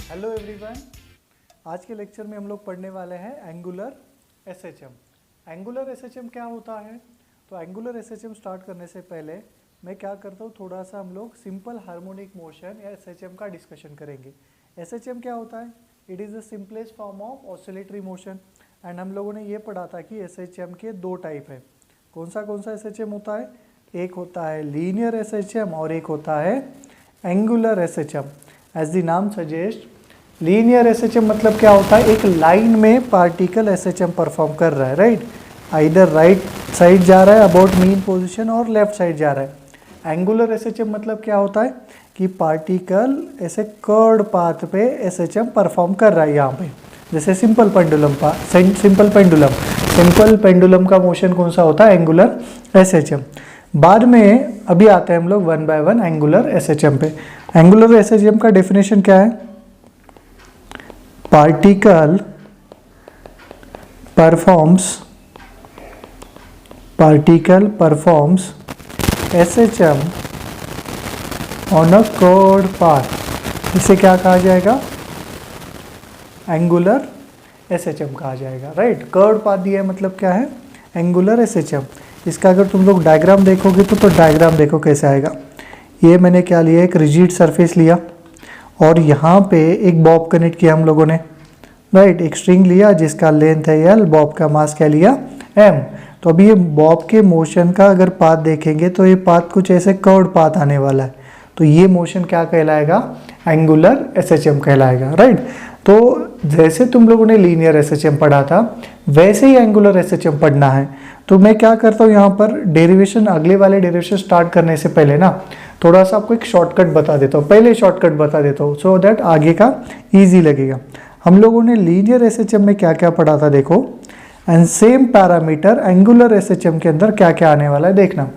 Hello everyone, आज के lecture में हम लोग पढ़ने वाले हैं एंगुलर एसएचएम। एंगुलर एसएचएम क्या होता है? तो एंगुलर एसएचएम स्टार्ट करने से पहले मैं क्या करता हूँ, थोड़ा सा हम लोग सिंपल हार्मोनिक मोशन या एसएचएम का डिस्कशन करेंगे। एसएचएम क्या होता है? It is the simplest form of oscillatory motion. And हम लोगों ने ये पढ़ा था कि एसएचएम के दो टाइप है। कौन सा एसएचएम होता है? एक होता है लीनियर एसएचएम और एक होता है एंगुलर एसएचएम। एज द नाम सजेस्ट, लीनियर एसएचएम मतलब क्या होता है? एक लाइन में पार्टिकल एसएचएम परफॉर्म कर रहा है, राइट? आइदर राइट साइड जा रहा है अबाउट मीन पोजीशन और लेफ्ट साइड जा रहा है। एंगुलर एसएचएम मतलब क्या होता है कि पार्टिकल ऐसे कर्ड पाथ पे एसएचएम परफॉर्म कर रहा है। यहाँ पे जैसे सिंपल पेंडुलम का मोशन कौन सा होता है? Angular SHM. बाद में अभी आते हैं हम लोग one by one angular SHM पे। एंगुलर एसएचएम का डेफिनेशन क्या है? particle performs SHM on a curved path। इसे क्या कहा जाएगा? एंगुलर एसएचएम कहा जाएगा, राइट? कर्व्ड पाथ दिया है मतलब क्या है? Angular SHM. इसका अगर तुम लोग डायग्राम देखोगे तो डायग्राम देखो कैसे आएगा। ये मैंने क्या लिया, एक रिजिड सरफेस लिया और यहाँ पे एक बॉब कनेक्ट किया हम लोगों ने, राइट? एक स्ट्रिंग लिया जिसका लेंथ है L, बॉब का मास क्या लिया? M। तो अभी ये बॉब के मोशन का अगर पाथ देखेंगे तो ये पाथ कुछ ऐसे कर्व्ड पाथ आने वाला है। तो ये मोशन क्या कहलाएगा? एंगुलर एसएचएम कहलाएगा, राइट? तो जैसे तुम लोगों ने लीनियर एसएचएम पढ़ा था वैसे ही एंगुलर एसएचएम पढ़ना है। तो मैं क्या करता हूँ यहाँ पर, डेरिवेशन, अगले वाले डेरिवेशन स्टार्ट करने से पहले ना थोड़ा सा आपको एक शॉर्टकट बता देता हूँ, पहले शॉर्टकट बता देता हूँ सो दैट आगे का ईजी लगेगा। हम लोगों ने लीनियर एसएचएम में क्या क्या पढ़ा था देखो, and same parameter angular SHM के अंदर क्या क्या आने वाला है देखना।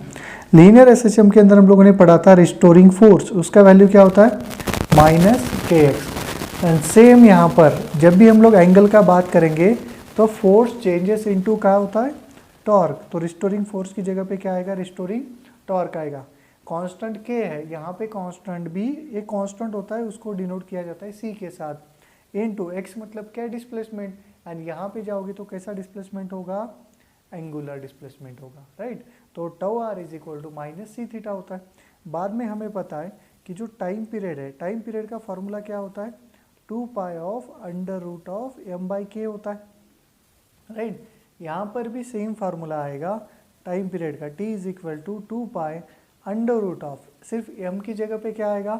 लीनियर एसएचएम के अंदर हम लोगों ने पढ़ा था रिस्टोरिंग फोर्स, उसका वैल्यू क्या होता है? -kx। एंड सेम यहाँ पर जब भी हम लोग एंगल का बात करेंगे तो फोर्स चेंजेस इनटू क्या होता है? टॉर्क। तो रिस्टोरिंग फोर्स की जगह पे क्या आएगा? रिस्टोरिंग टॉर्क आएगा। कांस्टेंट k है, यहाँ पे कांस्टेंट भी एक कांस्टेंट होता है, उसको डिनोट किया जाता है c के साथ। इनटू x मतलब क्या? डिस्प्लेसमेंट। एंड यहाँ पे जाओगे तो कैसा डिस्प्लेसमेंट होगा? एंगुलर डिस्प्लेसमेंट होगा, राइट? तो tau r is equal to minus c theta होता है। बाद में हमें पता है कि जो टाइम पीरियड है, टाइम पीरियड का फॉर्मूला क्या होता है? 2 pi of under root of m by k होता है, राइट? यहाँ पर भी सेम फार्मूला आएगा टाइम पीरियड का, t is equal to 2 pi under root of, सिर्फ m की जगह पे क्या आएगा?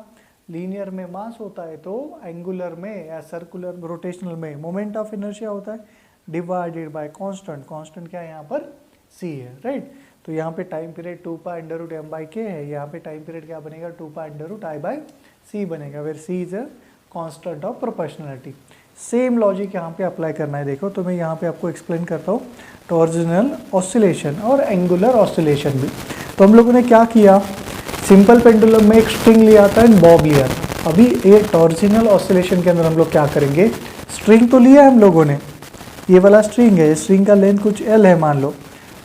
लीनियर में मास होता है तो एंगुलर में या सर्कुलर रोटेशनल में मोमेंट ऑफ इनर्शिया होता है, डिवाइडेड बाय कांस्टेंट। कांस्टेंट क्या है यहाँ पर? c है, राइट? तो यहाँ पे time period 2 pi under root m by k है, यहाँ पे टाइम पीरियड क्या बनेगा? 2 pi under root i by c बनेगा, where c is a constant of proportionality. Same logic यहाँ पे अप्लाई करना है। देखो तो मैं यहाँ पे आपको एक्सप्लेन करता हूँ टॉर्जनल ऑसिलेशन और एंगुलर ऑसिलेशन भी। तो हम लोगों ने क्या किया, सिंपल पेंडुलम में एक स्ट्रिंग लिया था एंड बॉब लिया था। अभी ये टॉर्जनल ऑसिलेशन के अंदर हम लोग क्या करेंगे, स्ट्रिंग तो लिया है हम लोगों ने, ये वाला स्ट्रिंग है, स्ट्रिंग का लेंथ कुछ L है मान लो।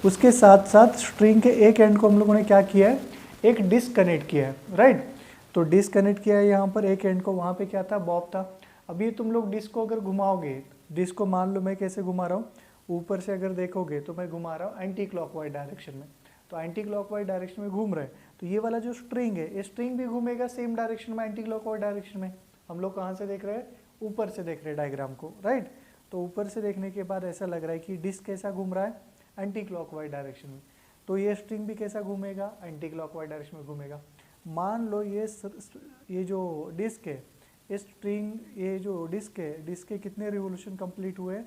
उसके साथ साथ स्ट्रिंग के एक एंड को हम लोगों ने क्या किया है, एक डिस्क कनेक्ट किया है, राइट? तो डिस्क कनेक्ट किया है यहाँ पर एक एंड को, वहाँ पे क्या था? बॉब था। अभी तुम लोग डिस्क को अगर घुमाओगे, डिस्क को मान लो मैं कैसे घुमा रहा हूँ, ऊपर से अगर देखोगे तो मैं घुमा रहा हूँ एंटी क्लॉकवाइज डायरेक्शन में। तो एंटी क्लॉकवाइज डायरेक्शन में घूम रहे हैं, तो ये वाला जो स्ट्रिंग है, ये स्ट्रिंग भी घूमेगा सेम डायरेक्शन में, एंटी क्लॉकवाइज डायरेक्शन में। हम लोग कहाँ से देख रहे हैं? ऊपर से देख रहे हैं डायग्राम को, राइट? तो ऊपर से देखने के बाद ऐसा लग रहा है कि डिस्क कैसा घूम रहा है? एंटी क्लॉकवाइज डायरेक्शन में। तो ये स्ट्रिंग भी कैसा घूमेगा? एंटी क्लॉकवाइज डायरेक्शन में घूमेगा। मान लो ये जो डिस्क है, ये स्ट्रिंग, ये जो डिस्क है, डिस्क के कितने रिवोल्यूशन कंप्लीट हुए?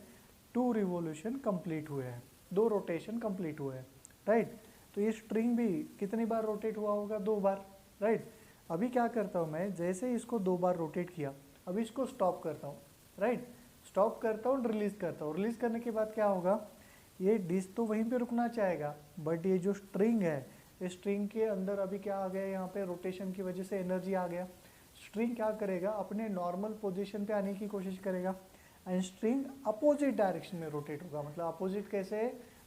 2 रिवोल्यूशन कंप्लीट हुए हैं, 2 रोटेशन कंप्लीट हुए हैं, राइट? तो ये स्ट्रिंग भी कितनी बार रोटेट हुआ होगा? 2 बार, राइट? अभी क्या करता हूँ मैं, जैसे इसको 2 बार रोटेट किया, अभी इसको स्टॉप करता हूँ, राइट? स्टॉप करता हूँ, रिलीज करता हूँ। रिलीज करने के बाद क्या होगा, ये डिस्क तो वहीं पे रुकना चाहेगा, बट ये जो स्ट्रिंग है, इस स्ट्रिंग के अंदर अभी क्या आ गया, यहाँ पे रोटेशन की वजह से एनर्जी आ गया। स्ट्रिंग क्या करेगा? अपने नॉर्मल पोजीशन पे आने की कोशिश करेगा एंड स्ट्रिंग अपोजिट डायरेक्शन में रोटेट होगा। मतलब अपोजिट कैसे?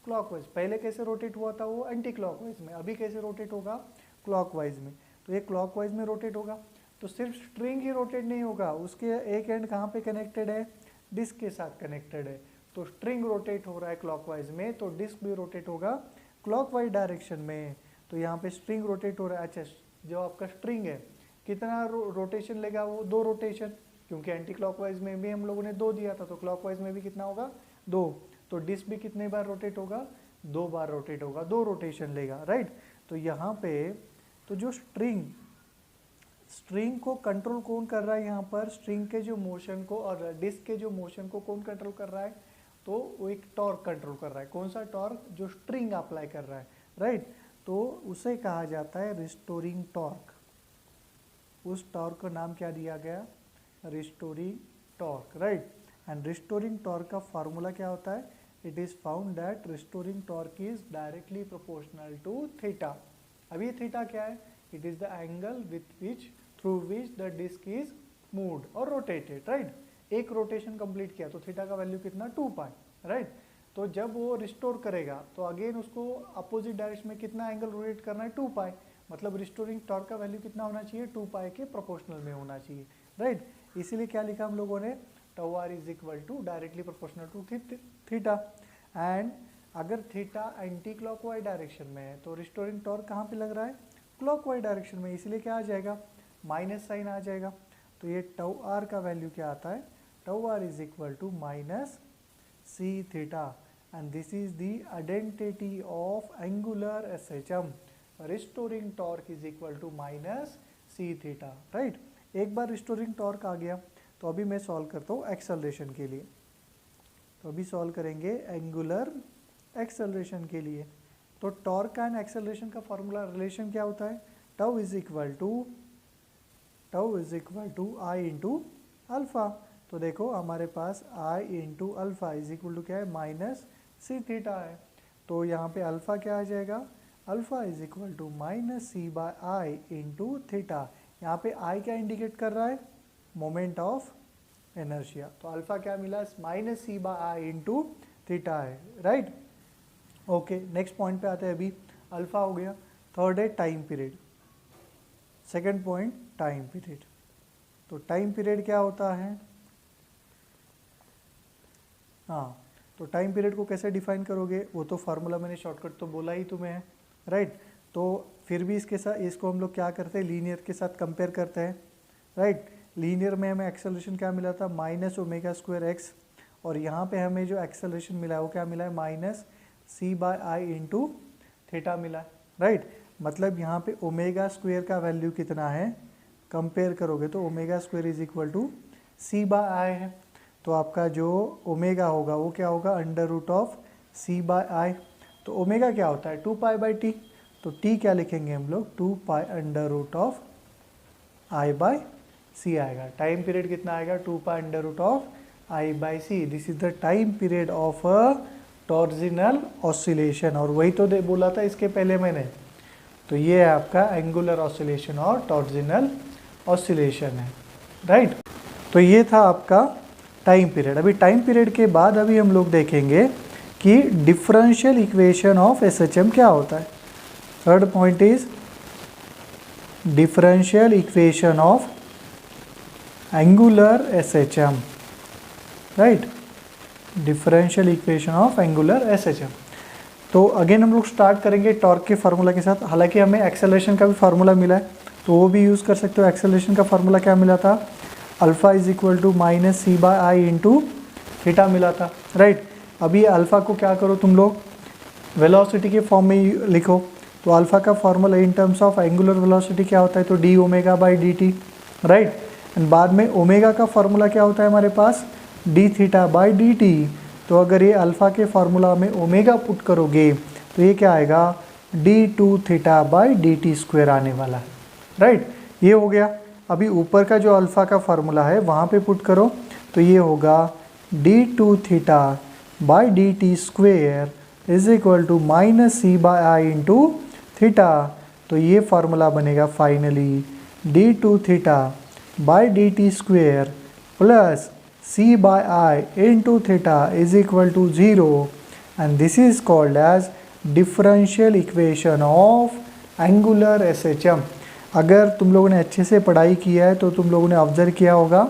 क्लॉकवाइज। पहले कैसे रोटेट हुआ था वो? एंटी क्लॉकवाइज में। अभी कैसे रोटेट होगा? क्लॉकवाइज में। तो ये क्लॉकवाइज में रोटेट होगा। तो सिर्फ स्ट्रिंग ही रोटेट नहीं होगा, उसके एक एंड कहाँ पे कनेक्टेड है, डिस्क के साथ कनेक्टेड है। तो स्ट्रिंग रोटेट हो रहा है क्लॉकवाइज में, तो डिस्क भी रोटेट होगा क्लॉकवाइज डायरेक्शन में। तो यहाँ पे स्ट्रिंग रोटेट हो रहा है। अच्छा, जो आपका स्ट्रिंग है कितना रोटेशन लेगा वो, 2 रोटेशन, क्योंकि एंटी क्लॉकवाइज में भी हम लोगों ने 2 दिया था, तो क्लॉकवाइज में भी कितना होगा, 2। तो डिस्क भी कितने बार रोटेट होगा, 2 बार रोटेट होगा, 2 रोटेशन लेगा, राइट। तो यहाँ पे तो जो स्ट्रिंग को कंट्रोल कौन कर रहा है, यहाँ पर स्ट्रिंग के जो मोशन को और डिस्क के जो मोशन को कौन कंट्रोल कर रहा है, तो वो एक टॉर्क कंट्रोल कर रहा है। कौन सा टॉर्क, जो स्ट्रिंग अप्लाई कर रहा है, राइट। तो उसे कहा जाता है रिस्टोरिंग टॉर्क। उस टॉर्क का नाम क्या दिया गया, restoring torque, right. And restoring torque का फार्मूला क्या होता है, it is found that restoring torque is directly proportional to theta. अब ये थीटा क्या है, it is the angle with which through which the disc is moved और rotated, right. एक रोटेशन कंप्लीट किया तो थीटा का वैल्यू कितना, 2 पाई, राइट। तो जब वो रिस्टोर करेगा तो अगेन उसको अपोजिट डायरेक्शन में कितना एंगल रोटेट करना है, 2 पाई। मतलब रिस्टोरिंग टॉर्क का वैल्यू कितना होना चाहिए, 2 पाई के प्रोपोर्शनल में होना चाहिए, राइट। इसीलिए क्या लिखा हम लोगों ने, tau R is equal to directly proportional to theta. And अगर थीटा एंटी क्लॉकवाइज डायरेक्शन में है तो रिस्टोरिंग टॉर्क कहाँ पे लग रहा है, क्लॉकवाइज डायरेक्शन में, इसलिए क्या आ जाएगा, माइनस साइन आ जाएगा। तो ये टाउ आर का वैल्यू क्या आता है, tau R is equal to minus c theta. And this is the identity of angular SHM, restoring torque is equal to minus c theta, right. एक बार रिस्टोरिंग टॉर्क आ गया तो अभी मैं सॉल्व करता हूँ एक्सेलरेशन के लिए। तो अभी सॉल्व करेंगे एंगुलर एक्सेलरेशन के लिए। तो टॉर्क एंड एक्सेलरेशन का फॉर्मूला रिलेशन क्या होता है, tau is equal to I into alpha. तो देखो हमारे पास I into alpha is equal to क्या है, माइनस सी थीटा है। तो यहाँ पे अल्फा क्या आ जाएगा, alpha is equal to minus c by I into theta. यहाँ पे आई क्या इंडिकेट कर रहा है, मोमेंट ऑफ इनर्शिया। तो अल्फा क्या मिला, minus c by I into theta है, राइट। ओके, नेक्स्ट पॉइंट पे आते हैं। अभी अल्फा हो गया। थर्ड है time period. Second point time period. तो टाइम पीरियड क्या होता है, हाँ, तो टाइम पीरियड को कैसे डिफाइन करोगे, वो तो फार्मूला मैंने शॉर्टकट तो बोला ही तुम्हें है, राइट। तो फिर भी इसके साथ इसको हम लोग क्या करते हैं, लीनियर के साथ कंपेयर करते हैं, राइट। लीनियर में हमें एक्सेलरेशन क्या मिला था, माइनस ओमेगा स्क्वायर एक्स, और यहाँ पे हमें जो एक्सेलरेशन मिला है वो क्या मिला है, minus c by I into theta मिला है, राइट। मतलब यहाँ पे ओमेगा स्क्वायर का वैल्यू कितना है, कंपेयर करोगे तो omega square is equal to C by I है। तो आपका जो ओमेगा होगा वो क्या होगा, under root of C by I. तो ओमेगा क्या होता है, 2 पाई बाई टी। तो टी क्या लिखेंगे हम लोग, 2 pi under root of I by C आएगा। टाइम पीरियड कितना आएगा, 2 pi under root of I by C. This is the time period of a टॉर्जिनल oscillation. और वही तो बोला था इसके पहले मैंने। तो ये है आपका एंगुलर ऑसिलेशन और टॉर्जिनल ऑसिलेशन है, राइट। तो ये था आपका टाइम पीरियड। अभी टाइम पीरियड के बाद अभी हम लोग देखेंगे कि डिफरेंशियल इक्वेशन ऑफ एसएचएम क्या होता है। Third point is differential equation of angular SHM, right. Differential equation of angular SHM. तो अगेन हम लोग स्टार्ट करेंगे टॉर्क के फार्मूला के साथ। हालांकि हमें एक्सेलरेशन का भी फार्मूला मिला है तो वो भी यूज़ कर सकते हो। एक्सेलरेशन का फार्मूला क्या मिला था, alpha is equal to minus c by I into theta मिला था, राइट। अभी अल्फा को क्या करो तुम लोग, वेलोसिटी के फॉर्म में लिखो। तो अल्फा का formula in terms of angular velocity क्या होता है, तो D omega by D T, right. And बाद में ओमेगा का फार्मूला क्या होता है हमारे पास, D theta by D T. तो अगर ये अल्फा के फार्मूला में ओमेगा पुट करोगे तो ये क्या आएगा, d two theta by D t square आने वाला है, राइट। ये हो गया। अभी ऊपर का जो अल्फा का फार्मूला है वहाँ पे पुट करो तो ये होगा d two theta by D t square is equal to minus c by I into theta. तो ये फार्मूला बनेगा finally d two theta by D t square plus c by I into theta is equal to 0 and this is called as differential equation of angular SHM. अगर तुम लोगों ने अच्छे से पढ़ाई किया है तो तुम लोगों ने ऑब्जर्व किया होगा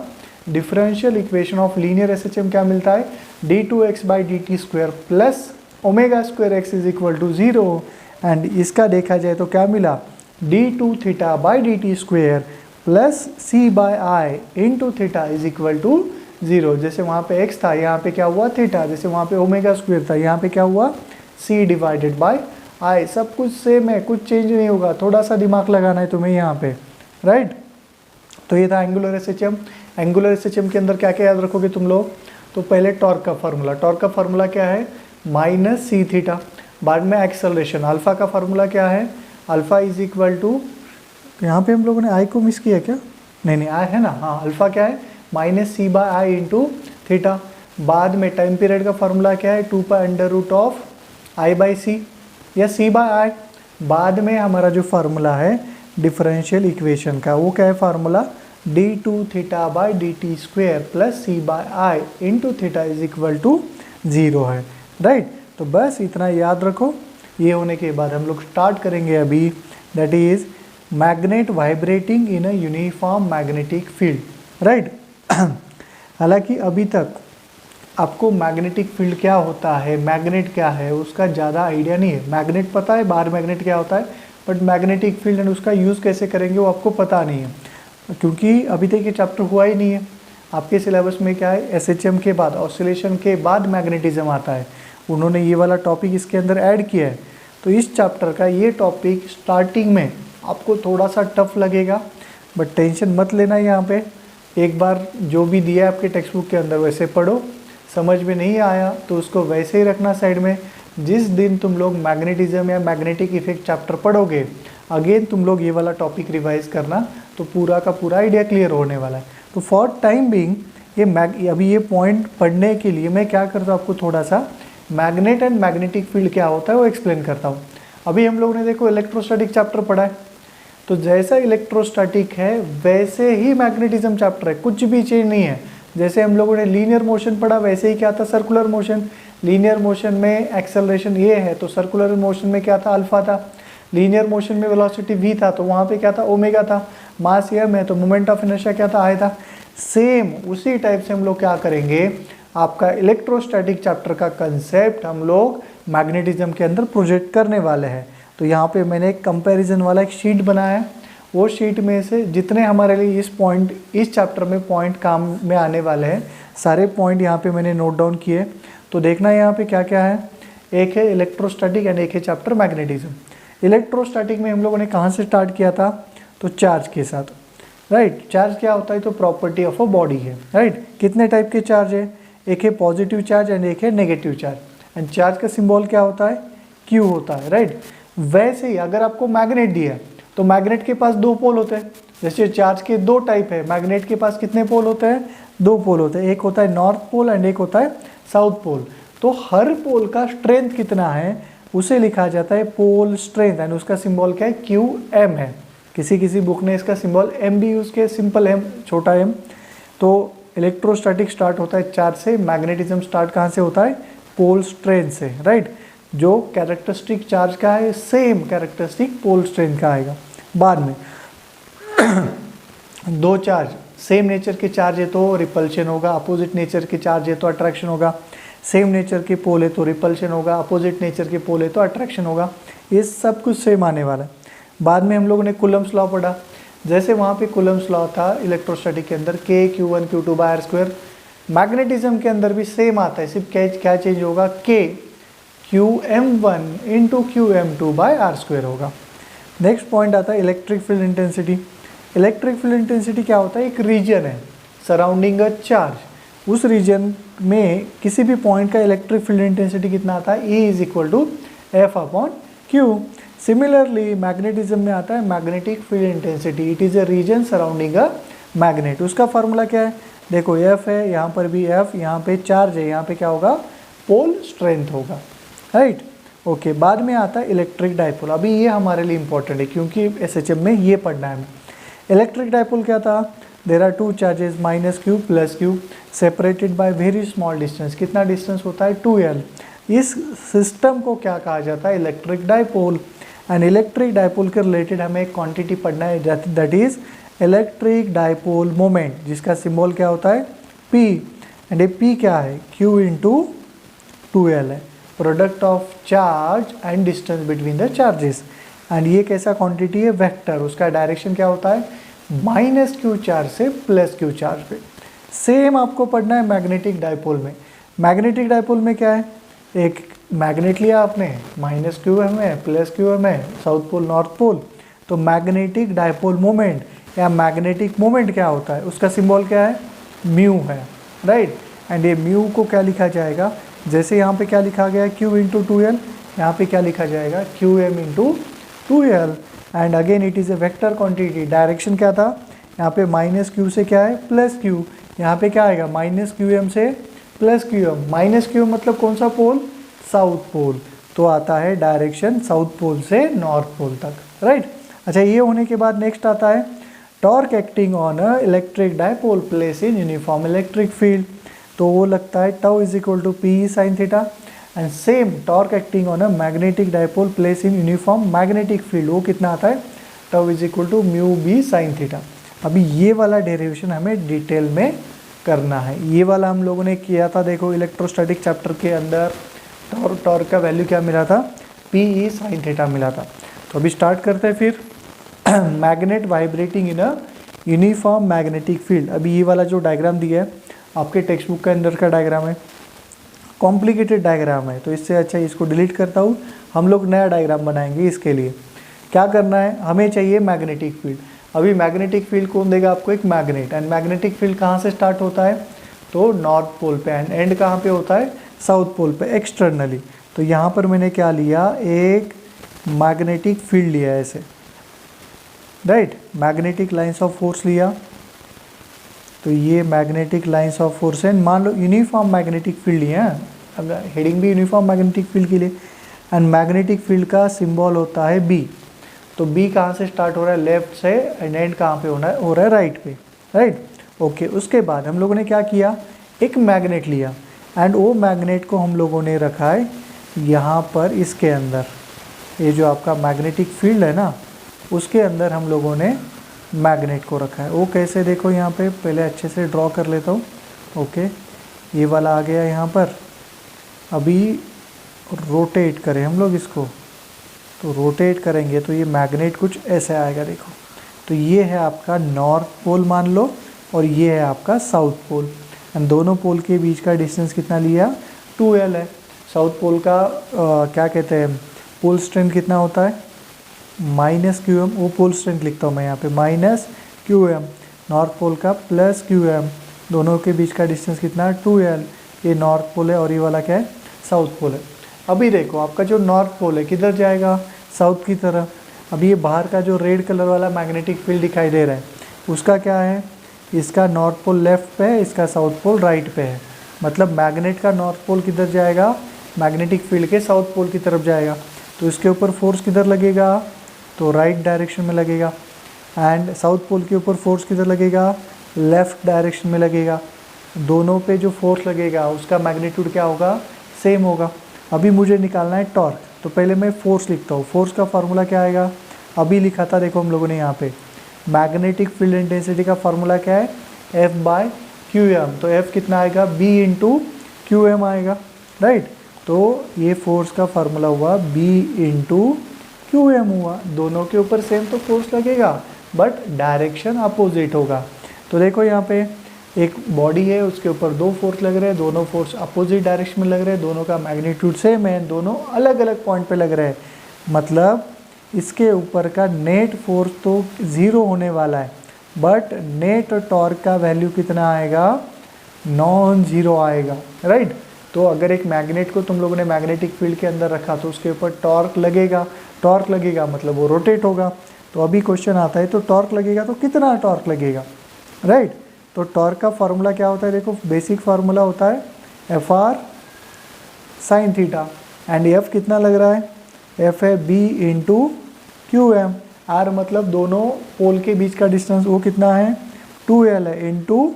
differential equation of linear SHM क्या मिलता है, d2x/dt² plus ω²x is equal to 0। And इसका देखा जाए तो क्या मिला, d2θ/dt² plus c/i into theta is equal to 0। जैसे वहाँ पे x था, यहाँ पे क्या हुआ थीटा, जैसे वहाँ पे ω² था, यहाँ पे क्या हुआ c/i। सब कुछ सेम है, कुछ चेंज नहीं होगा, थोड़ा सा दिमाग लगाना है तुम्हें यहाँ पे, राइट। तो ये था एंगुलर एसएचएम। एंगुलर एसएचएम के अंदर क्या क्या याद रखोगे तुम लोग, तो पहले टॉर्क का फार्मूला, टॉर्क का फार्मूला क्या है -c θ। बाद में एक्सेलरेशन, अल्फा का फार्मूला क्या है, अल्फा इज इक्वल टू, यहाँ पे हम लोगों ने आई को मिस किया क्या, नहीं आई है ना, हाँ अल्फा क्या है -c/i इंटू थीटा। बाद में टाइम पीरियड का फार्मूला क्या है 2π√i/c या c/i। बाद में हमारा जो फार्मूला है डिफरेंशियल इक्वेशन का, वो क्या है formula d2θ/dt² plus c/i into theta is equal to 0 है, राइट। तो बस इतना याद रखो। ये होने के बाद हम लोग स्टार्ट करेंगे अभी, that is magnet vibrating in a uniform magnetic field, right. हालांकि अभी तक आपको मैग्नेटिक फील्ड क्या होता है, मैग्नेट क्या है, उसका ज़्यादा आइडिया नहीं है। मैग्नेट पता है, बाहर मैग्नेट क्या होता है, बट मैग्नेटिक फील्ड एंड उसका यूज़ कैसे करेंगे वो आपको पता नहीं है, क्योंकि अभी तक ये चैप्टर हुआ ही नहीं है। आपके सिलेबस में क्या है, एसएचएम के बाद, ऑसिलेशन के बाद मैग्नेटिज्म आता है, उन्होंने ये वाला टॉपिक इसके अंदर ऐड किया है। तो इस चैप्टर का ये टॉपिक स्टार्टिंग में आपको थोड़ा सा टफ लगेगा, बट टेंशन मत लेना। यहाँ पे एक बार जो भी दिया है आपके टेक्स्ट बुक के अंदर वैसे पढ़ो, समझ में नहीं आया तो उसको वैसे ही रखना साइड में। जिस दिन तुम लोग मैग्नेटिज्म या मैग्नेटिक इफेक्ट चैप्टर पढ़ोगे, अगेन तुम लोग ये वाला टॉपिक रिवाइज करना, तो पूरा का पूरा आइडिया क्लियर होने वाला है। तो फॉर टाइम बिंग अभी ये पॉइंट पढ़ने के लिए मैं क्या करता हूँ, आपको थोड़ा सा मैग्नेट एंड मैग्नेटिक फील्ड क्या होता है वो एक्सप्लेन करता हूँ। अभी हम लोगों ने देखो इलेक्ट्रोस्टैटिक चैप्टर पढ़ा है, तो जैसा इलेक्ट्रोस्टैटिक है वैसे ही मैग्नेटिज्म चैप्टर है, कुछ भी चेंज नहीं है। जैसे हम लोगों ने लीनियर मोशन पढ़ा, वैसे ही क्या था सर्कुलर मोशन। लीनियर मोशन में एक्सेलरेशन ये है, तो सर्कुलर मोशन में क्या था अल्फा था। लीनियर मोशन में वेलोसिटी v था, तो वहाँ पे क्या था ओमेगा था। मास m है, तो मोमेंट ऑफ इनर्शिया क्या था आई था। सेम उसी टाइप से हम लोग क्या करेंगे, आपका इलेक्ट्रोस्टैटिक चैप्टर का कंसेप्ट हम लोग मैग्नेटिज्म के अंदर प्रोजेक्ट करने वाले हैं। तो यहाँ पे मैंने एक कंपैरिजन वाला एक शीट बनाया है, वो शीट में से जितने हमारे लिए इस चैप्टर में पॉइंट काम में आने वाले हैं, सारे पॉइंट यहाँ पे मैंने नोट डाउन किए। तो देखना यहाँ पे क्या क्या है, एक है इलेक्ट्रोस्टैटिक एंड एक है चैप्टर मैग्नेटिज्म। इलेक्ट्रोस्टैटिक में हम लोगों ने कहाँ से स्टार्ट किया था, तो चार्ज के साथ, राइट। चार्ज क्या होता है, तो प्रॉपर्टी ऑफ अ बॉडी है, राइट। कितने टाइप के चार्ज है, एक है पॉजिटिव चार्ज एंड एक है नेगेटिव चार्ज। एंड चार्ज का सिंबल क्या होता है, क्यू होता है, राइट। वैसे ही अगर आपको मैग्नेट दिया तो मैग्नेट के पास दो पोल होते हैं। जैसे चार्ज के दो टाइप है, मैग्नेट के पास कितने पोल होते हैं, दो पोल होते हैं। एक होता है नॉर्थ पोल एंड एक होता है साउथ पोल। तो हर पोल का स्ट्रेंथ कितना है उसे लिखा जाता है पोल स्ट्रेंथ, एंड उसका सिंबल क्या है, क्यू एम है। किसी किसी बुक ने इसका सिंबल एम भी यूज़ किया, सिंपल एम, छोटा एम। तो इलेक्ट्रोस्टैटिक स्टार्ट होता है चार्ज से, मैग्नेटिज्म स्टार्ट कहाँ से होता है, पोल स्ट्रेंथ से, राइट। जो कैरेक्टरिस्टिक चार्ज का है सेम कैरेक्टरिस्टिक पोल स्ट्रेंथ का आएगा। बाद में दो चार्ज सेम नेचर के चार्ज है तो रिपल्शन होगा, अपोजिट नेचर के चार्ज है तो अट्रैक्शन होगा। सेम नेचर के पोल है तो रिपल्शन होगा, अपोजिट नेचर के पोल है तो अट्रैक्शन होगा। ये सब कुछ सेम आने वाला है। बाद में हम लोगों ने कूलम्ब्स लॉ पढ़ा, जैसे वहाँ पे कूलम्ब्स लॉ था इलेक्ट्रोस्टैटिक के अंदर K Q1 Q2/r²। मैग्नेटिज्म के अंदर भी सेम आता है, सिर्फ क्या चेंज होगा, K Qm1 इंटू Qm2/r² होगा। नेक्स्ट पॉइंट आता है electric field intensity. Electric field intensity क्या होता है, एक रीजन है सराउंडिंग अ चार्ज। उस रीजन में किसी भी पॉइंट का इलेक्ट्रिक फील्ड इंटेंसिटी कितना आता है, E = F/Q। सिमिलरली मैग्नेटिज्म में आता है magnetic field intensity, it is a region surrounding a magnet. उसका फार्मूला क्या है, देखो F है, यहाँ पर भी F, यहाँ पे चार्ज है, यहाँ पे क्या होगा, पोल स्ट्रेंथ होगा, राइट। ओके, बाद में आता है इलेक्ट्रिक डाइपोल। अभी ये हमारे लिए इंपॉर्टेंट है क्योंकि एसएचएम में ये पढ़ना है हमें। इलेक्ट्रिक डाइपोल क्या था, there are two charges -Q +Q separated by very small distance. कितना डिस्टेंस होता है, 2L। इस सिस्टम को क्या कहा जाता है, electric dipole. And electric dipole के रिलेटेड हमें एक क्वांटिटी पढ़ना है, that is electric dipole moment, जिसका सिंबल क्या होता है P, एंड ये P क्या है Q इंटू 2L है, product of charge and distance between the charges. And ये कैसा क्वांटिटी है वेक्टर, उसका डायरेक्शन क्या होता है माइनस क्यू चार्ज से प्लस क्यू चार्ज पे। सेम आपको पढ़ना है मैग्नेटिक डायपोल में। मैग्नेटिक डायपोल में क्या है, एक मैग्नेट लिया आपने, माइनस क्यू एम है प्लस क्यू एम है, साउथ पोल नॉर्थ पोल, तो मैग्नेटिक डायपोल मोमेंट या मैग्नेटिक मोमेंट क्या होता है, उसका सिंबल क्या है म्यू है, राइट। एंड ये म्यू को क्या लिखा जाएगा, जैसे यहाँ पे क्या लिखा गया है Q इंटू 2L, यहाँ पे क्या लिखा जाएगा QM into 2L। And again it is a vector quantity, direction क्या था यहाँ पे माइनस क्यू से क्या है प्लस क्यू, यहाँ पे क्या आएगा माइनस क्यू एम से plus q m, minus q मतलब कौन सा पोल साउथ पोल, तो आता है डायरेक्शन साउथ पोल से नॉर्थ पोल तक, राइट। अच्छा ये होने के बाद नेक्स्ट आता है torque acting on a electric dipole place in uniform electric field, तो वो लगता है tau is equal to p sine theta. And same torque acting on a magnetic dipole place in uniform magnetic field, वो कितना आता है tau is equal to mu B sine theta. अभी ये वाला डेरिवेशन हमें डिटेल में करना है, ये वाला हम लोगों ने किया था, देखो इलेक्ट्रोस्टैटिक चैप्टर के अंदर टॉर्क का वैल्यू क्या मिला था पी ई साइन थीटा मिला था। तो अभी स्टार्ट करते हैं फिर magnet vibrating in a uniform magnetic field. अभी ये वाला जो डायग्राम दिया है आपके टेक्स्ट बुक के अंदर का डायग्राम है, कॉम्प्लिकेटेड डायग्राम है, तो इससे अच्छा इसको डिलीट करता हूँ, हम लोग नया डायग्राम बनाएंगे। इसके लिए क्या करना है, हमें चाहिए मैग्नेटिक फील्ड। अभी मैग्नेटिक फील्ड कौन देगा आपको, एक मैग्नेट। एंड मैग्नेटिक फील्ड कहाँ से स्टार्ट होता है, तो नॉर्थ पोल पे, एंड एंड कहाँ पे होता है साउथ पोल पे एक्सटर्नली। तो यहाँ पर मैंने क्या लिया, एक मैग्नेटिक फील्ड लिया है ऐसे, right, magnetic lines of force लिया, तो ये मैग्नेटिक लाइंस ऑफ फोर्स है, मान लो यूनिफॉर्म मैग्नेटिक फील्ड लिया है, अगर हेडिंग भी यूनिफॉर्म मैग्नेटिक फील्ड के लिए। एंड मैग्नेटिक फील्ड का सिंबल होता है बी, तो बी कहाँ से स्टार्ट हो रहा है लेफ्ट से, एंड एंड कहाँ पे हो रहा है राइट पे, राइट ओके। उसके बाद हम लोगों ने क्या किया, एक मैग्नेट लिया, एंड वो मैग्नेट को हम लोगों ने रखा है यहाँ पर इसके अंदर, ये जो आपका मैग्नेटिक फील्ड है ना उसके अंदर हम लोगों ने मैग्नेट को रखा है। वो कैसे, देखो यहाँ पे पहले अच्छे से ड्रॉ कर लेता हूँ, ओके ये वाला आ गया यहाँ पर। अभी रोटेट करें हम लोग इसको, तो रोटेट करेंगे तो ये मैग्नेट कुछ ऐसे आएगा, देखो तो ये है आपका नॉर्थ पोल मान लो, और ये है आपका साउथ पोल, एंड दोनों पोल के बीच का डिस्टेंस कितना लिया 2L है। साउथ पोल का क्या कहते हैं पोल स्ट्रेंथ कितना होता है माइनस क्यू एम, वो पोल स्ट्रेंथ लिखता हूँ मैं यहाँ पे minus q m, north pole का प्लस क्यू एम, दोनों के बीच का डिस्टेंस कितना है 2L। ये नॉर्थ पोल है और ये वाला क्या है साउथ पोल है। अभी देखो आपका जो नॉर्थ पोल है किधर जाएगा साउथ की तरफ। अभी ये बाहर का जो रेड कलर वाला मैग्नेटिक फील्ड दिखाई दे रहा है उसका क्या है, इसका नॉर्थ पोल लेफ्ट पे है, इसका साउथ पोल राइट पे है, मतलब मैग्नेट का नॉर्थ पोल किधर जाएगा मैग्नेटिक फील्ड के साउथ पोल की तरफ जाएगा। तो इसके ऊपर फोर्स किधर लगेगा, तो राइट डायरेक्शन में लगेगा, एंड साउथ पोल के ऊपर फोर्स किधर लगेगा लेफ़्ट डायरेक्शन में लगेगा। दोनों पे जो फोर्स लगेगा उसका मैग्नीट्यूड क्या होगा सेम होगा। अभी मुझे निकालना है टॉर्क, तो पहले मैं फोर्स लिखता हूँ। फोर्स का फार्मूला क्या आएगा, अभी लिखा था देखो हम लोगों ने यहाँ पे, मैग्नेटिक फील्ड इंटेंसिटी का फार्मूला क्या है F बाय क्यू एम, तो F कितना आएगा B इंटू क्यू एम आएगा, राइट। तो ये फोर्स का फार्मूला हुआ B इंटू क्यू एम हुआ, दोनों के ऊपर सेम तो फोर्स लगेगा बट डायरेक्शन अपोजिट होगा। तो देखो यहाँ पे एक बॉडी है उसके ऊपर दो फोर्स लग रहे हैं, दोनों फोर्स अपोजिट डायरेक्शन में लग रहे हैं, दोनों का मैग्नीट्यूड सेम है, दोनों अलग अलग पॉइंट पे लग रहे हैं, मतलब इसके ऊपर का नेट फोर्स तो ज़ीरो होने वाला है, बट नेट टॉर्क का वैल्यू कितना आएगा नॉन ज़ीरो आएगा, राइट। तो अगर एक मैग्नेट को तुम लोगों ने मैग्नेटिक फील्ड के अंदर रखा तो उसके ऊपर टॉर्क लगेगा मतलब वो रोटेट होगा। तो अभी क्वेश्चन आता है तो टॉर्क लगेगा तो कितना टॉर्क लगेगा, राइट। तो टॉर्क का फार्मूला क्या होता है, देखो बेसिक फार्मूला होता है FR sine theta, and F कितना लग रहा है, F है B into q m, R मतलब दोनों पोल के बीच का डिस्टेंस वो कितना है 2L है इंटू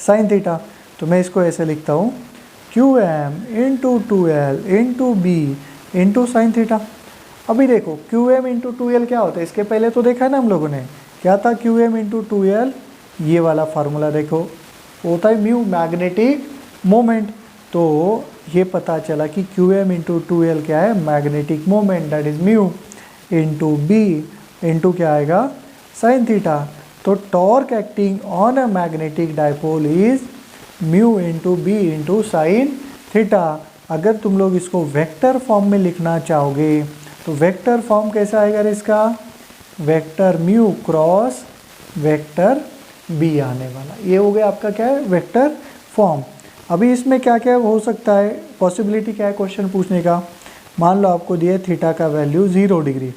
साइन थीटा। तो मैं इसको ऐसे लिखता हूँ QM into 2L into B into sine theta. अभी देखो q m into two L क्या होता है, इसके पहले तो देखा है ना हम लोगों ने, क्या था q m into two L, ये वाला फार्मूला देखो होता है म्यू मैग्नेटिक मोमेंट। तो ये पता चला कि q m into two L क्या है, magnetic moment, that is mu into B into क्या आएगा, साइन थीटा। तो torque acting on a magnetic dipole is mu into B into sine theta. अगर तुम लोग इसको वेक्टर फॉर्म में लिखना चाहोगे तो वेक्टर फॉर्म कैसा आएगा इसका, vector mu cross vector B आने वाला, ये हो गया आपका क्या है वेक्टर फॉर्म। अभी इसमें क्या क्या हो सकता है, पॉसिबिलिटी क्या है क्वेश्चन पूछने का। मान लो आपको दिया थीटा का वैल्यू 0 डिग्री,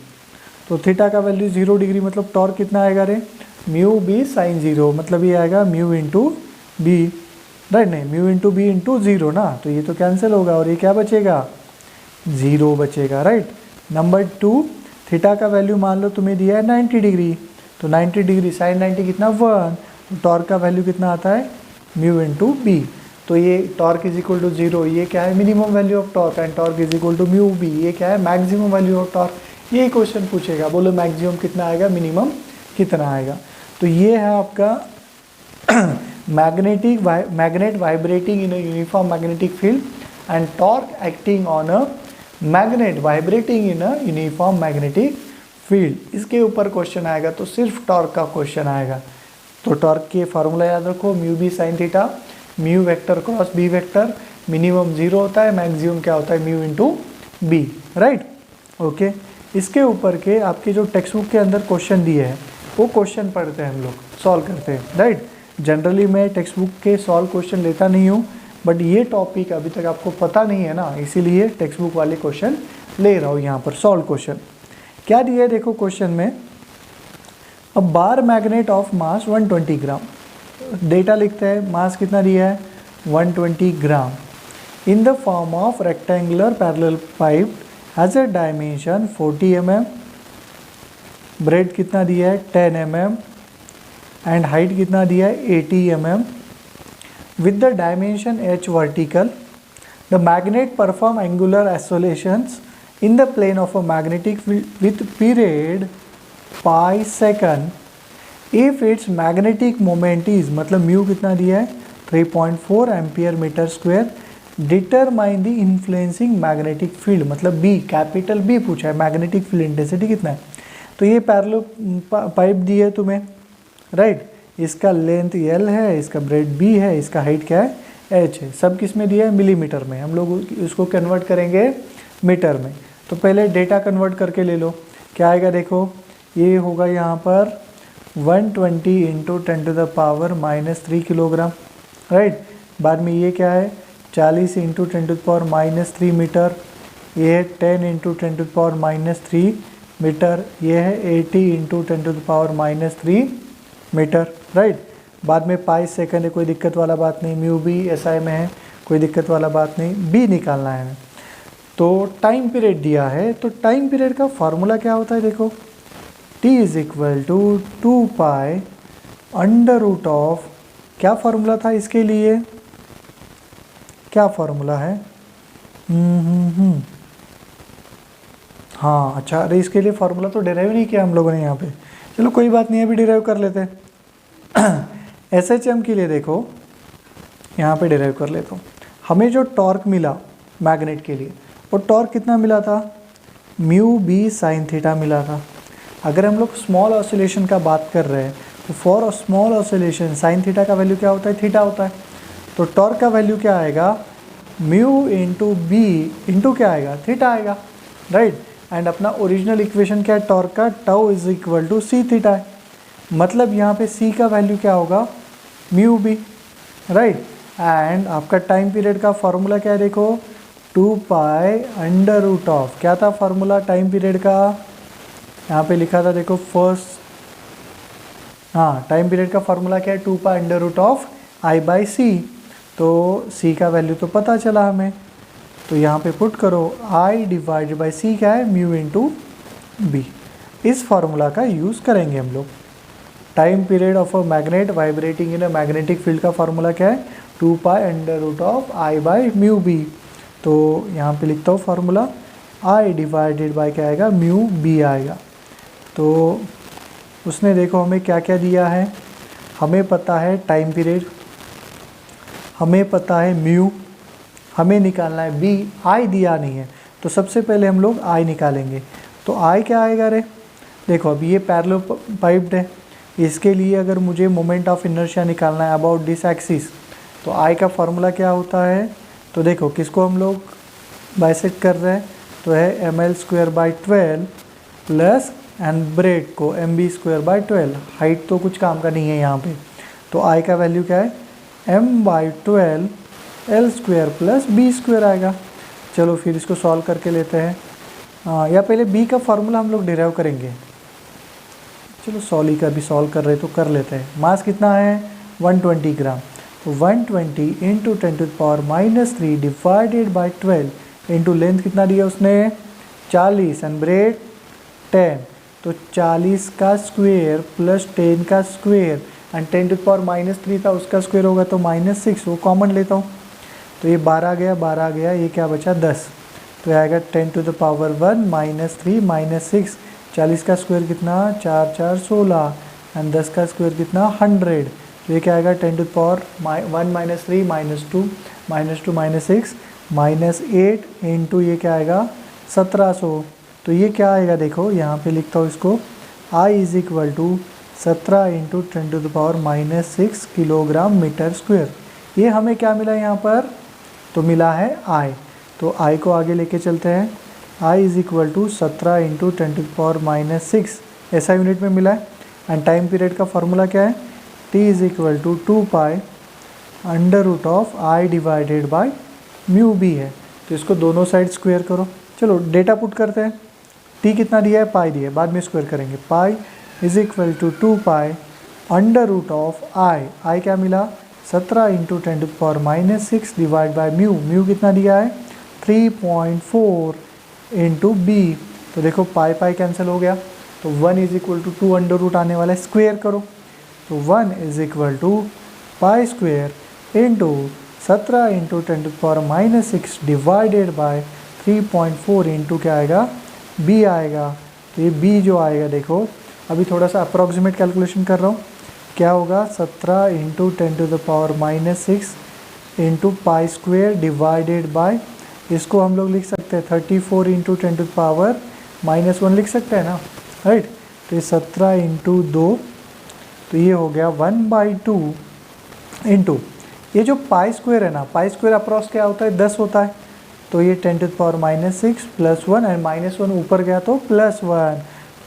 तो थीटा का वैल्यू 0 डिग्री मतलब टॉर्क कितना आएगा रे, म्यू बी साइन 0, मतलब ये आएगा म्यू इंटू बी, राइट, नहीं म्यू इंटू बी इंटू 0 ना, तो ये तो कैंसिल होगा और ये क्या बचेगा, 0 बचेगा, राइट। नंबर 2, थीटा का वैल्यू मान लो तुम्हें दिया है 90 डिग्री, तो 90 डिग्री साइन 90 कितना 1, तो टॉर्क का वैल्यू कितना आता है म्यू इंटू बी। तो ये टॉर्क इज इक्वल टू 0, ये क्या है minimum value of torque, and torque is equal to mu B, ये क्या है मैक्सिमम वैल्यू ऑफ टॉर्क। ये क्वेश्चन पूछेगा, बोलो मैक्सिमम कितना आएगा, मिनिमम कितना आएगा। तो ये है आपका magnet vibrating in a uniform magnetic field and torque acting on a magnet vibrating in a uniform magnetic field। इसके ऊपर क्वेश्चन आएगा तो सिर्फ टॉर्क का क्वेश्चन आएगा। तो टॉर्क के फार्मूला याद रखो, mu B sine theta, mu vector cross B vector, minimum 0 होता है, मैक्सिमम क्या होता है mu into B, right, okay. इसके ऊपर के आपके जो टेक्स्ट बुक के अंदर क्वेश्चन दिए हैं वो क्वेश्चन पढ़ते हैं हम लोग, सॉल्व करते हैं, राइट। जनरली मैं टेक्स्ट बुक के सॉल्व क्वेश्चन लेता नहीं हूँ, बट ये टॉपिक अभी तक आपको पता नहीं है ना, इसीलिए टेक्स्ट बुक वाले क्वेश्चन ले रहा हूँ यहाँ पर। सॉल्व क्वेश्चन क्या दिया है देखो क्वेश्चन में, a bar magnet of mass 120 gram, data लिखते हैं, मास कितना दिया है 120 gram, in the form of rectangular parallelepiped has a dimension 40 mm, breadth कितना दिया है 10 mm, एंड हाइट कितना दिया है 80 mm, with the dimension h vertical, the magnet perform angular oscillations in the plane of a magnetic field with period pi second, if it's magnetic moment is, मतलब mu कितना दिया है 3.4 ampere metre square, determine the influencing magnetic field, मतलब B, capital B पूछा है, magnetic field intensity कितना है। तो ये पैरेलल पाइप दी है तुम्हें, राइट, इसका लेंथ L है, इसका ब्रेड B है, इसका हाइट क्या है H है, सब किस में दिया है मिलीमीटर में, हम लोग इसको कन्वर्ट करेंगे मीटर में। तो पहले डेटा कन्वर्ट करके ले लो, क्या आएगा देखो, ये होगा यहाँ पर 120 into 10 to the power -3 kilogram, right. बाद में ये क्या है 40 into 10 to the power -3 metre, ये है 10 into 10 to the power -3 metre, ये है 80 into 10 to the power -3 metre, right. बाद में पाई सेकंड है, कोई दिक्कत वाला बात नहीं, म्यू बी SI में है, कोई दिक्कत वाला बात नहीं, बी निकालना है। तो टाइम पीरियड दिया है, तो टाइम पीरियड का फार्मूला क्या होता है देखो, T is equal to 2 pi under root of, क्या फार्मूला था इसके लिए, क्या फार्मूला है, हाँ अच्छा, अरे इसके लिए फार्मूला तो डिराइव नहीं किया हम लोगों ने यहाँ पे, चलो कोई बात नहीं, अभी डिराइव कर लेते हैं। SHM के लिए देखो, यहाँ पे डिराइव कर लेता हूँ। हमें जो टॉर्क मिला मैग्नेट के लिए, वो टॉर्क कितना मिला था, म्यू बी साइन थीटा मिला था। अगर हम लोग स्मॉल ऑसिलेशन का बात कर रहे हैं तो for small oscillation sine theta का वैल्यू क्या होता है, थीटा होता है। तो टॉर्क का वैल्यू क्या आएगा, म्यू इंटू बी इंटू क्या आएगा, थीटा आएगा, राइट। एंड अपना ओरिजिनल इक्वेशन क्या है टॉर्क का, tau is equal to C theta है, मतलब यहाँ पे सी का वैल्यू क्या होगा म्यू बी, राइट। एंड आपका टाइम पीरियड का फार्मूला क्या है देखो, 2 पाई अंडर रूट ऑफ, क्या था फार्मूला टाइम पीरियड का, यहाँ पे लिखा था देखो फर्स्ट, हाँ टाइम पीरियड का फार्मूला क्या है 2 pi under root of I by C. तो सी का वैल्यू तो पता चला हमें, तो यहाँ पे पुट करो I डिवाइड बाई सी क्या है म्यू इंटू बी। इस फार्मूला का यूज़ करेंगे हम लोग। Time period of a magnet vibrating in a magnetic field का फार्मूला क्या है, 2 pi under root of I by mu B. तो यहाँ पे लिखता हूँ फार्मूला, आई डिवाइडेड बाय क्या आएगा, म्यू बी आएगा। तो उसने देखो हमें क्या क्या दिया है, हमें पता है टाइम पीरियड, हमें पता है म्यू, हमें निकालना है बी, आई दिया नहीं है। तो सबसे पहले हम लोग आई निकालेंगे। तो आई क्या आएगा रे, देखो अब ये पैरेलल पाइप्ड है, इसके लिए अगर मुझे मोमेंट ऑफ इनर्शिया निकालना है अबाउट दिस एक्सिस, तो आई का फॉर्मूला क्या होता है, तो देखो किसको हम लोग बाइसेक्ट कर रहे हैं, तो है ml² / 12 प्लस एंड ब्रेड को mb²/12। हाइट तो कुछ काम का नहीं है यहाँ पे। तो आई का वैल्यू क्या है, m/12 l² + b² आएगा। चलो फिर इसको सॉल्व करके लेते हैं। या पहले बी का फॉर्मूला हम लोग डिराइव करेंगे। चलो सॉली का भी सॉल्व कर रहे तो कर लेते हैं। मास कितना है 120 ग्राम, तो 120 × 10⁻³ डिवाइडेड बाय 12 इंटू लेंथ कितना दिया उसने 40 एंड ब्रेड 10, तो 40 का स्क्वेयर प्लस 10 का स्क्वेयर एंड 10⁻³ था उसका स्क्वेयर होगा तो -6, वो कॉमन लेता हूँ। तो ये 12 गया 12 गया, ये क्या बचा 10, तो आएगा 10⁻⁻1 -3 -6, 40 का स्क्वायर कितना 4 4 16 एंड 10 का स्क्वायर कितना 100, तो ये क्या आएगा 10⁻1 -3 -2 -6 -8 इंटू ये क्या आएगा 1700। तो ये क्या आएगा देखो यहाँ पे लिखता हूँ इसको, I = 17 × 10⁻⁻6 किलोग्राम मीटर स्क्वायर। ये हमें क्या मिला यहाँ पर, तो मिला है I। तो I को आगे लेके चलते हैं। I = 17 × 10⁻⁻6 ऐसा यूनिट में मिला है। एंड टाइम पीरियड का फॉर्मूला क्या है, T = 2π √I divided by mu B है। तो इसको दोनों साइड स्क्वायर करो। चलो डेटा पुट करते हैं। T कितना दिया है, पाई दिया है, बाद में स्क्वायर करेंगे। पाई = 2π √I क्या मिला 17 × 10⁻⁻6 डिवाइड बाय म्यू कितना दिया है 3.4 इंटू बी। तो देखो पाई कैंसिल हो गया, तो 1 = 2 अंडर आने वाला है, स्क्वेयर करो। तो 1 = π² इंटू 17 × 10⁻⁻6 डिवाइडेड बाय 3.4 इंटू क्या आएगा बी आएगा। तो ये बी जो आएगा देखो, अभी थोड़ा सा अप्रॉक्सीमेट कैलकुलेशन कर रहा हूँ, क्या होगा 17 × 10⁻⁻6 इंटू π² डिवाइडेड बाय, इसको हम लोग लिख सकते हैं 34 × 10⁻⁻1 लिख सकते हैं ना, राइट। तो ये 17 × 2, तो ये हो गया 1/2 इंटू ये जो π² है ना, π² अप्रॉक्स क्या होता है 10 होता है, तो ये 10⁻⁻6 + 1 एंड -1 ऊपर गया तो +1,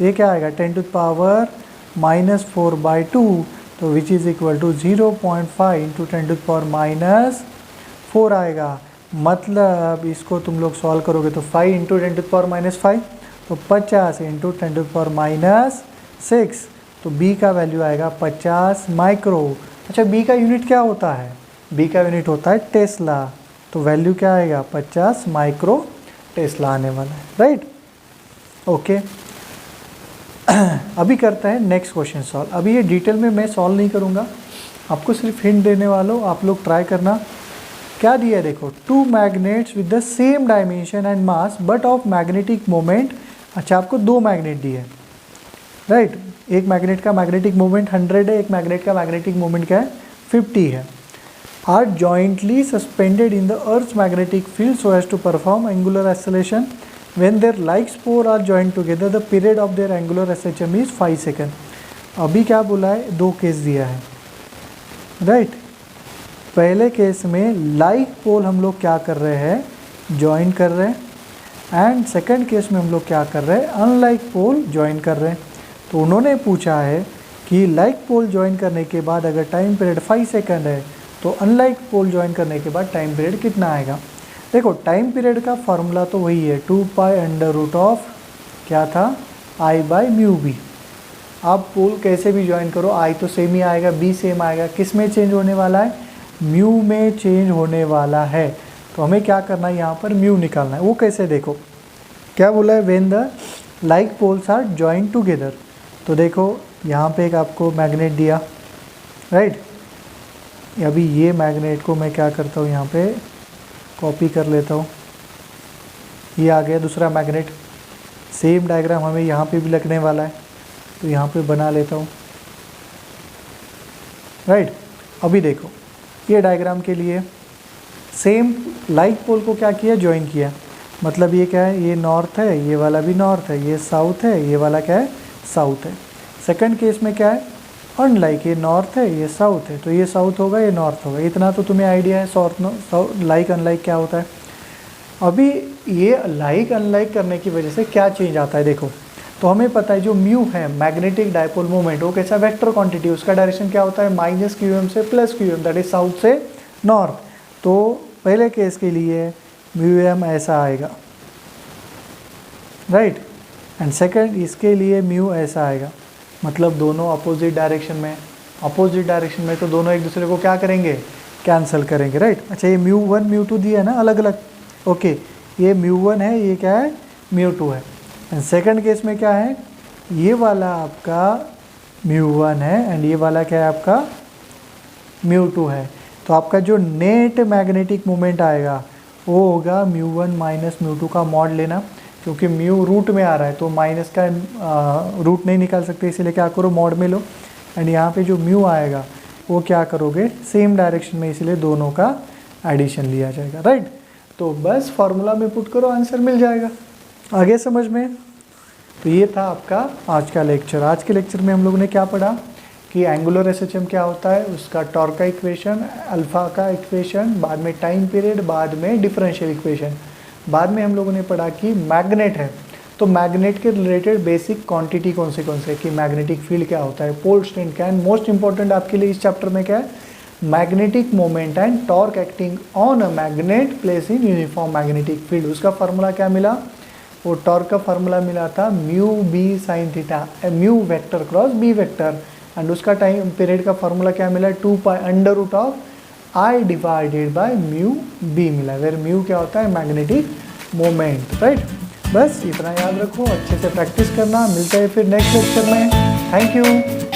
ये क्या आएगा 10⁻⁻4/2, तो विच इज़ इक्वल टू 0.5 × 10⁻⁴ आएगा। मतलब इसको तुम लोग सॉल्व करोगे तो 5 × 10⁻⁵, तो 50 × 10⁻�6, तो बी का वैल्यू आएगा 50 माइक्रो। अच्छा बी का यूनिट क्या होता है, बी का यूनिट होता है टेस्ला, तो वैल्यू क्या आएगा 50 माइक्रो टेस्ला आने वाला है, राइट। ओके अभी करते हैं नेक्स्ट क्वेश्चन सॉल्व। अभी ये डिटेल में मैं सॉल्व नहीं करूँगा, आपको सिर्फ हिंट देने वाला हूँ, आप लोग ट्राई करना। क्या दिया है देखो, 2 magnets with the same dimension and mass but of magnetic moment. अच्छा आपको 2 मैग्नेट दिए हैं, राइट। एक मैग्नेट का मैग्नेटिक मोमेंट 100 है, एक मैग्नेट का मैग्नेटिक मोमेंट क्या है 50 है। Are jointly suspended in the earth's magnetic field so as to perform angular oscillation. When their like pole are joined together, the period of their angular SHM is 5 second. अभी क्या बोला है, 2 case दिया है, right. पहले case में like pole हम लोग क्या कर रहे हैं, ज्वाइन कर रहे हैं, एंड सेकंड केस में हम लोग क्या कर रहे हैं, अनलाइक पोल ज्वाइन कर रहे हैं। तो उन्होंने पूछा है कि लाइक पोल ज्वाइन करने के बाद अगर टाइम पीरियड 5 सेकेंड है, तो अनलाइक पोल ज्वाइन करने के बाद टाइम पीरियड कितना आएगा। देखो टाइम पीरियड का फॉर्मूला तो वही है 2π √ क्या था I/μb। आप पोल कैसे भी ज्वाइन करो, I तो सेम ही आएगा, B सेम आएगा, किस में चेंज होने वाला है, म्यू में चेंज होने वाला है। तो हमें क्या करना है, यहाँ पर म्यू निकालना है। वो कैसे, देखो क्या बोला है, when the like poles are join together. तो देखो यहाँ पे एक आपको मैग्नेट दिया, राइट। अभी ये मैग्नेट को मैं क्या करता हूँ, यहाँ पे कॉपी कर लेता हूँ। ये आ गया दूसरा मैग्नेट। सेम डायग्राम हमें यहाँ पे भी लगने वाला है, तो यहाँ पे बना लेता हूँ, राइट। अभी देखो ये डायग्राम के लिए सेम लाइक पोल को क्या किया, ज्वाइन किया। मतलब ये क्या है, ये नॉर्थ है, ये वाला भी नॉर्थ है, ये साउथ है, ये वाला क्या है, साउथ है। सेकंड केस में क्या है, अनलाइक, ये नॉर्थ है, ये साउथ है, तो ये साउथ होगा, ये नॉर्थ होगा। इतना तो तुम्हें आइडिया है साउथ लाइक अनलाइक क्या होता है। अभी ये लाइक अनलाइक करने की वजह से क्या चेंज आता है देखो। तो हमें पता है जो म्यू है मैग्नेटिक डायपोल मोमेंट, वो कैसा वेक्टर क्वांटिटी, उसका डायरेक्शन क्या होता है, माइनस QM से plus QM, that is south से नॉर्थ। तो पहले केस के लिए म्यू ऐसा आएगा, राइट। एंड सेकंड इसके लिए म्यू ऐसा आएगा, मतलब दोनों अपोजिट डायरेक्शन में। अपोजिट डायरेक्शन में तो दोनों एक दूसरे को क्या करेंगे, कैंसिल करेंगे, राइट। अच्छा ये μ1 μ2 दिया है ना अलग अलग, ओके। ये μ1 है, ये क्या है, μ2 है। एंड सेकंड केस में क्या है, ये वाला आपका μ1 है एंड ये वाला क्या है आपका μ2 है। तो आपका जो नेट मैग्नेटिक मोमेंट आएगा वो होगा μ1 माइनस μ2 का मॉड लेना, क्योंकि म्यू रूट में आ रहा है तो माइनस का रूट नहीं निकाल सकते, इसीलिए क्या करो, मॉड में लो। एंड यहाँ पे जो म्यू आएगा वो क्या करोगे, सेम डायरेक्शन में, इसलिए दोनों का एडिशन लिया जाएगा, राइट। तो बस फॉर्मूला में पुट करो, आंसर मिल जाएगा। आगे समझ में। तो ये था आपका आज का लेक्चर। आज के लेक्चर में हम लोगों ने क्या पढ़ा कि एंगुलर SHM क्या होता है, उसका टॉर्क का इक्वेशन, अल्फा का इक्वेशन, बाद में टाइम पीरियड, बाद में डिफरेंशियल इक्वेशन। बाद में हम लोगों ने पढ़ा कि मैग्नेट है, तो मैग्नेट के रिलेटेड बेसिक क्वांटिटी कौन से कि मैग्नेटिक फील्ड क्या होता है, पोल स्ट्रेंथ क्या है। मोस्ट इंपॉर्टेंट आपके लिए इस चैप्टर में क्या है, magnetic moment and torque acting on a magnet place in uniform magnetic field. उसका फार्मूला क्या मिला, वो टॉर्क का फार्मूला मिला था mu B sine theta, mu vector cross B vector. And उसका टाइम पीरियड का फार्मूला क्या मिला, 2 pi under root of I divided by mu B मिला, वेर म्यू क्या होता है, मैग्नेटिक मोमेंट, राइट। बस इतना याद रखो, अच्छे से प्रैक्टिस करना। मिलते हैं फिर नेक्स्ट लेक्चर में। Thank you.